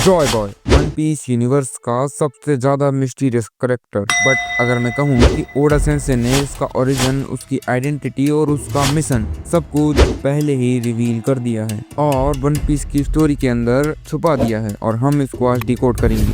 Joy Boy One Piece universe का सबसे ज्यादा मिस्टीरियस करेक्टर। बट अगर मैं कहूँ कि ओडा सेंसे ने इसका ओरिजिन, उसकी आइडेंटिटी और उसका मिशन सब कुछ पहले ही रिवील कर दिया है और वन पीस की स्टोरी के अंदर छुपा दिया है और हम इसको आज डिकोड करेंगे।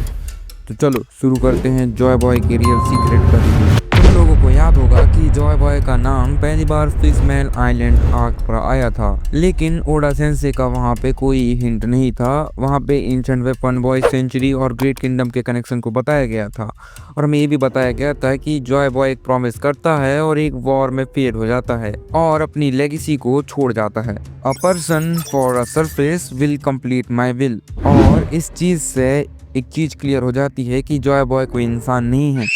तो चलो शुरू करते हैं जॉय बॉय के रियल सीक्रेट का रिव्यू। तुम लोगों को याद होगा कि जॉय बॉय का नाम पहली बार फिशमैन आइलैंड आर्क पर आया था, लेकिन ओडा सेंसे का वहाँ पे कोई हिंट नहीं था। वहाँ पे एंशिएंट वेपन, बॉय सेंचुरी और ग्रेट किंगडम के कनेक्शन को बताया गया था और हमें ये भी बताया गया था कि जॉय बॉय एक प्रॉमिस करता है और एक वॉर में फेल हो जाता है और अपनी लेगेसी को छोड़ जाता है। A person for a surface will complete my will. और इस चीज से एक चीज क्लियर हो जाती है कि जॉय बॉय कोई इंसान नहीं है।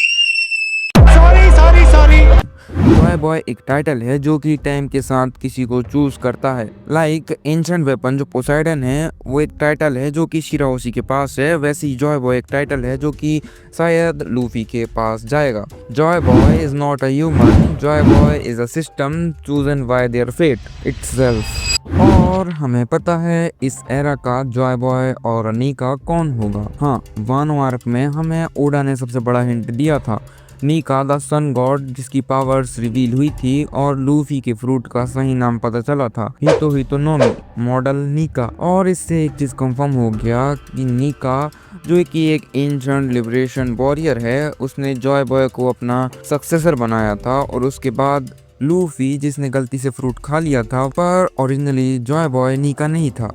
जॉय बॉय एक टाइटल है जो कि टाइम के साथ किसी को चूज करता है। लाइक एंशिएंट वेपन जो पोसाइडन है वो एक टाइटल है जो कि शिराओशी के पास है, वैसे ही जॉय बॉय एक टाइटल है जो कि शायद लूफी के पास जाएगा। Joy Boy is not a human, Joy Boy is a system chosen by their fate itself. और हमें पता है इस एरा का जॉय बॉय और नीका कौन होगा। हाँ, वानो आर्क में हमें ओडा ने सबसे बड़ा हिंट दिया था। नीका द सन गॉड जिसकी पावर्स रिवील हुई थी और लूफी के फ्रूट का सही नाम पता चला था, हितो नोमी मॉडल नीका। और इससे एक चीज कंफर्म हो गया कि नीका जो कि एक एंशिएंट लिबरेशन वॉरियर है, उसने जॉय बॉय को अपना सक्सेसर बनाया था। और उसके बाद लूफी जिसने गलती से फ्रूट खा लिया था, पर ओरिजिनली जॉय बॉय नीका नहीं था।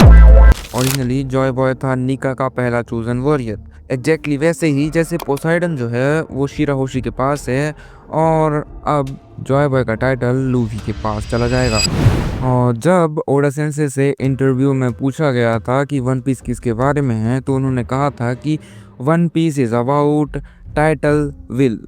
ओरिजिनली जॉय बॉय था नीका का पहला चूजन वॉरियर। एग्जैक्टली वैसे ही जैसे पोसाइडन जो है वो शिराहोशी के पास है और अब जॉय बॉय का टाइटल लूफी के पास चला जाएगा। और जब ओडा सेंसे से इंटरव्यू में पूछा गया था कि वन पीस किसके बारे में है, तो उन्होंने कहा था कि One Piece is about title will.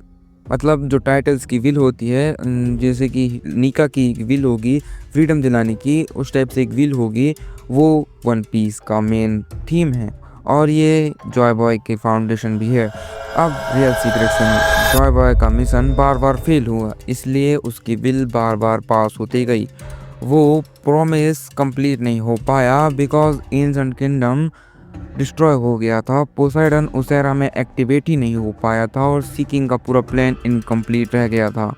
मतलब जो टाइटल्स की विल होती है, जैसे कि नीका की विल होगी फ्रीडम दिलाने की, उस टाइप से एक विल होगी, वो वन पीस का मेन थीम है और ये जॉय बॉय के फाउंडेशन भी है। अब रियल सीक्रेट सुनो। जॉय बॉय का मिशन बार बार फेल हुआ, इसलिए उसकी विल बार बार पास होती गई। वो प्रॉमिस कंप्लीट नहीं हो पाया बिकॉज एंशिएंट किंगडम डिस्ट्रॉय हो गया था। पोसाइडन उस एरा में एक्टिवेट ही नहीं हो पाया था और सीकिंग का पूरा प्लान इनकम्प्लीट रह गया था।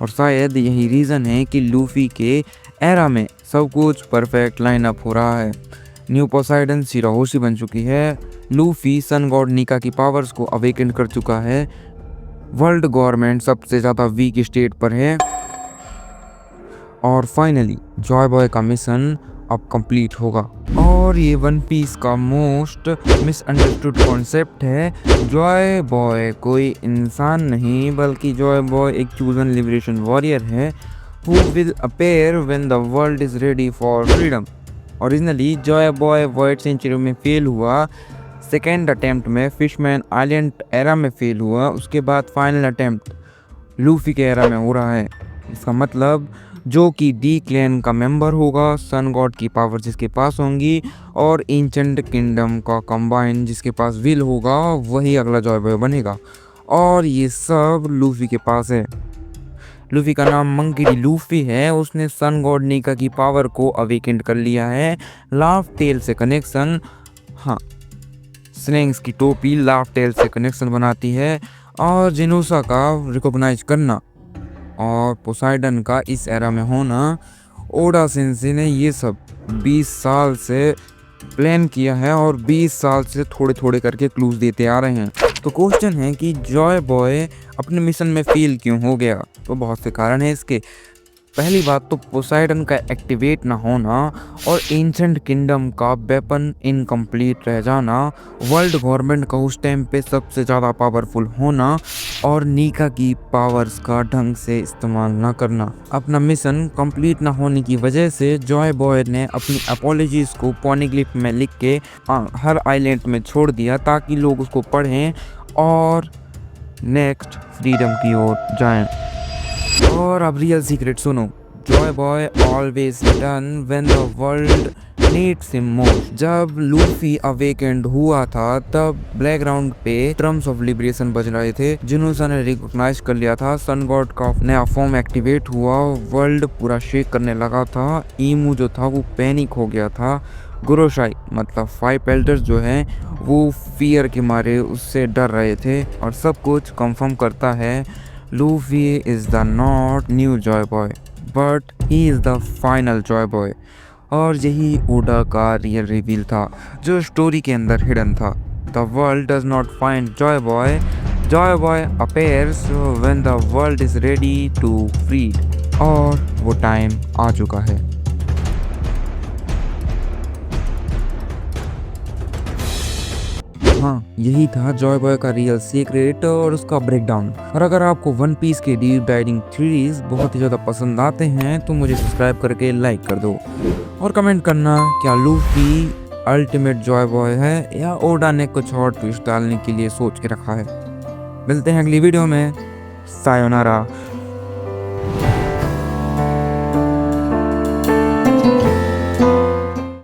और शायद यही रीज़न है कि लूफी के एरा में सब कुछ परफेक्ट लाइनअप हो रहा है। न्यू पोसाइडन शिराहोशी बन चुकी है, लूफी सन गॉड नीका की पावर्स को अवेकन कर चुका है, वर्ल्ड गवर्नमेंट सबसे ज़्यादा वीक स्टेट पर है और फाइनली जॉय बॉय का मिशन अब कंप्लीट होगा। और ये वन पीस का मोस्ट मिसअंडरस्टूड कॉन्सेप्ट है। जॉय बॉय कोई इंसान नहीं बल्कि जॉय बॉय एक चूजन लिबरेशन वॉरियर है who will appear when the world is ready for freedom। Originally Joy Boy world century में फेल हुआ, सेकेंड अटेम्प्ट में फिशमैन आइलैंड एरा में फेल हुआ, उसके बाद फाइनल अटेम्प्ट लूफी के एरा में हो रहा है। इसका मतलब जो कि डी क्लैन का मेंबर होगा, सन गॉड की पावर जिसके पास होंगी और एंशिएंट किंगडम का कंबाइन जिसके पास विल होगा, वही अगला जॉय बॉय बनेगा। और ये सब लूफी के पास है। लूफी का नाम मंकी डी लूफी है, उसने सन गॉड नीका की पावर को अवेकेंड कर लिया है। लाफ टेल से कनेक्शन, हाँ, स्नेंग्स की टोपी लाफ टेल से कनेक्शन बनाती है और जिनूसा का रिकॉग्नाइज करना और पोसाइडन का इस एरा में होना। ओडा सेंसे ने ये सब 20 साल से प्लान किया है और 20 साल से थोड़े थोड़े करके क्लूज देते आ रहे हैं। तो क्वेश्चन है कि जॉय बॉय अपने मिशन में फेल क्यों हो गया? तो बहुत से कारण है इसके। पहली बात तो पोसाइडन का एक्टिवेट ना होना और एंशिएंट किंगडम का वेपन इनकम्प्लीट रह जाना, वर्ल्ड गवर्नमेंट का उस टाइम पे सबसे ज़्यादा पावरफुल होना और नीका की पावर्स का ढंग से इस्तेमाल ना करना। अपना मिशन कंप्लीट ना होने की वजह से जॉय बॉय ने अपनी अपॉलॉजीज को पॉनिग्लिफ में लिख के हर आइलैंड में छोड़ दिया ताकि लोग उसको पढ़ें और नेक्स्ट फ्रीडम की ओर जाएं। और अब रियल सीक्रेट सुनो। Joy boy always done when the world needs him most. जब लूफी अवेकेंड हुआ था तब बैकग्राउंड पे ड्रम्स ऑफ लिबरेशन बज रहे थे। जिनोसा ने रिकॉग्नाइज कर लिया था, सन गॉड का नया फॉर्म एक्टिवेट हुआ, वर्ल्ड पूरा शेक करने लगा था। ईमू जो था वो पैनिक हो गया था। गुरोशाई मतलब 5 एल्डर्स जो हैं वो फियर के मारे उससे डर रहे थे। और सब कुछ कंफर्म करता है Luffy is the not new Joy boy but he is the final Joy boy. और यही ओडा का रियल रिवील था जो स्टोरी के अंदर हिडन था। The world does not find Joy Boy appears when the world is ready to free. और वो टाइम आ चुका है। हाँ, यही था जॉय बॉय का रियल सीक्रेट और उसका ब्रेकडाउन। और अगर आपको वन पीस के डीप डाइविंग थ्योरीज बहुत ही ज़्यादा पसंद आते हैं तो मुझे सब्सक्राइब करके लाइक कर दो और कमेंट करना क्या लूफी अल्टीमेट जॉय बॉय है या ओडा ने कुछ और ट्विस्ट डालने के लिए सोच के रखा है। मिलते हैं अगली वीडियो में। सायोनारा।